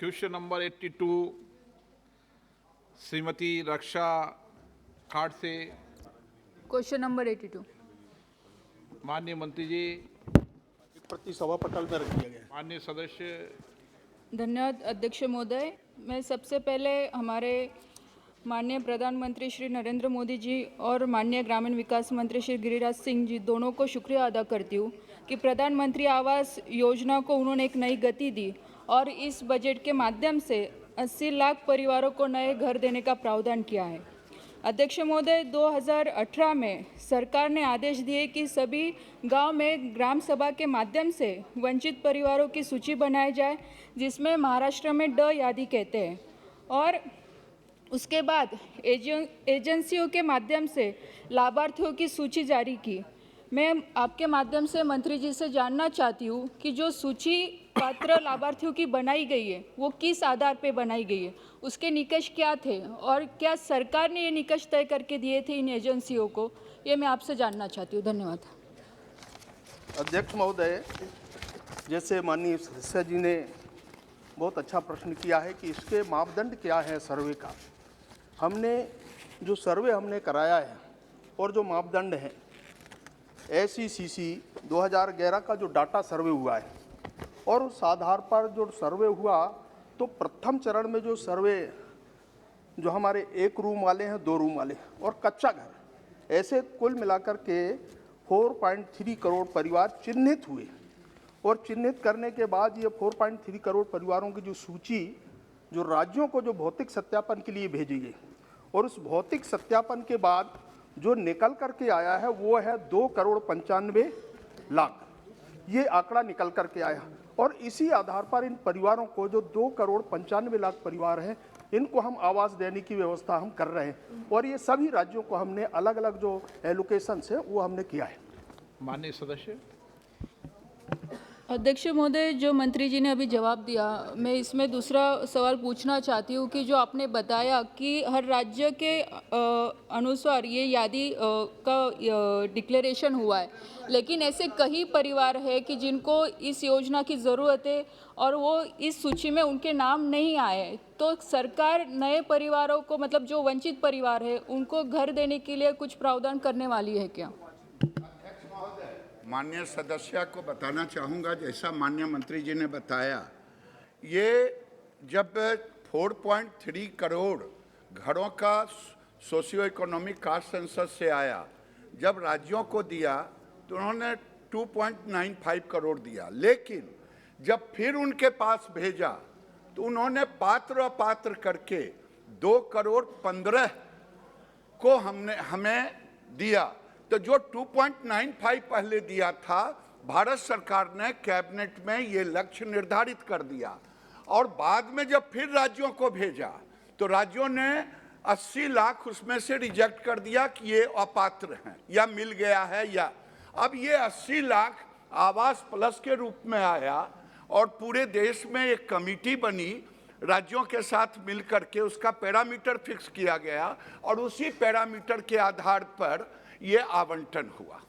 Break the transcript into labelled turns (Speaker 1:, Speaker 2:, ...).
Speaker 1: Question number 82 Shrimati रक्षा खाड़ से।
Speaker 2: Question number 82।
Speaker 1: माननीय मंत्री जी,
Speaker 3: प्रति सभा पटल में रख दिया गया है।
Speaker 1: माननीय सदस्य।
Speaker 2: धन्यवाद अध्यक्ष महोदय। मैं सबसे पहले हमारे माननीय प्रधानमंत्री श्री नरेंद्र मोदी जी और माननीय ग्रामीण विकास मंत्री श्री गिरिराज सिंह जी दोनों को शुक्रिया अदा करती हूँ कि प्रधानमंत्री आवास योजना को उन्होंने एक नई गति दी और इस बजट के माध्यम से 80 लाख परिवारों को नए घर देने का प्रावधान किया है। अध्यक्ष महोदय, 2018 में सरकार ने आदेश दिए कि सभी गांव में ग्राम सभा के माध्यम से वंचित परिवारों की सूची बनाई जाए, जिसमें महाराष्ट्र में ड यादी कहते हैं, और उसके बाद एजेंसियों के माध्यम से लाभार्थियों की सूची जारी की। मैं आपके माध्यम से मंत्री जी से जानना चाहती हूँ कि जो सूची पात्र लाभार्थियों की बनाई गई है वो किस आधार पर बनाई गई है, उसके निकष क्या थे और क्या सरकार ने ये निकष तय करके दिए थे इन एजेंसियों को, ये मैं आपसे जानना चाहती हूँ। धन्यवाद।
Speaker 3: अध्यक्ष महोदय, जैसे माननीय सदस्य जी ने बहुत अच्छा प्रश्न किया है कि इसके मापदंड क्या है सर्वे का। हमने जो सर्वे हमने कराया है और जो मापदंड हैं, SECC 2011 का जो डाटा सर्वे हुआ है और उस आधार पर जो सर्वे हुआ तो प्रथम चरण में जो सर्वे जो हमारे 1 रूम वाले हैं, 2 रूम वाले और कच्चा घर, ऐसे कुल मिलाकर के 4.3 करोड़ परिवार चिन्हित हुए और चिन्हित करने के बाद ये 4.3 करोड़ परिवारों की जो सूची जो राज्यों को जो भौतिक सत्यापन के लिए भेजी गई और उस भौतिक सत्यापन के बाद जो निकल करके आया है वो है 2,95,00,000। ये आंकड़ा निकल करके आया और इसी आधार पर इन परिवारों को जो 2,95,00,000 परिवार हैं, इनको हम आवास देने की व्यवस्था हम कर रहे हैं और ये सभी राज्यों को हमने अलग अलग जो एलोकेशन है वो हमने किया है।
Speaker 1: माननीय सदस्य।
Speaker 2: अध्यक्ष महोदय, जो मंत्री जी ने अभी जवाब दिया, मैं इसमें दूसरा सवाल पूछना चाहती हूँ कि जो आपने बताया कि हर राज्य के अनुसार ये यादी का डिक्लेरेशन हुआ है, लेकिन ऐसे कई परिवार हैं कि जिनको इस योजना की ज़रूरत है और वो इस सूची में उनके नाम नहीं आए, तो सरकार नए परिवारों को, मतलब जो वंचित परिवार है, उनको घर देने के लिए कुछ प्रावधान करने वाली है क्या?
Speaker 4: माननीय सदस्य को बताना चाहूँगा, जैसा माननीय मंत्री जी ने बताया, ये जब 4.3 करोड़ घरों का सोशियो इकोनॉमिक कास्ट सेंसस से आया, जब राज्यों को दिया तो उन्होंने 2.95 करोड़ दिया, लेकिन जब फिर उनके पास भेजा तो उन्होंने पात्र अपात्र करके 2,15,00,000 को हमें दिया। तो जो 2.95 पहले दिया था, भारत सरकार ने कैबिनेट में ये लक्ष्य निर्धारित कर दिया और बाद में जब फिर राज्यों को भेजा तो राज्यों ने 80 लाख उसमें से रिजेक्ट कर दिया कि ये अपात्र हैं या मिल गया है। या अब ये 80 लाख आवास प्लस के रूप में आया और पूरे देश में एक कमेटी बनी, राज्यों के साथ मिलकर के उसका पैरामीटर फिक्स किया गया और उसी पैरामीटर के आधार पर ये आवंटन हुआ।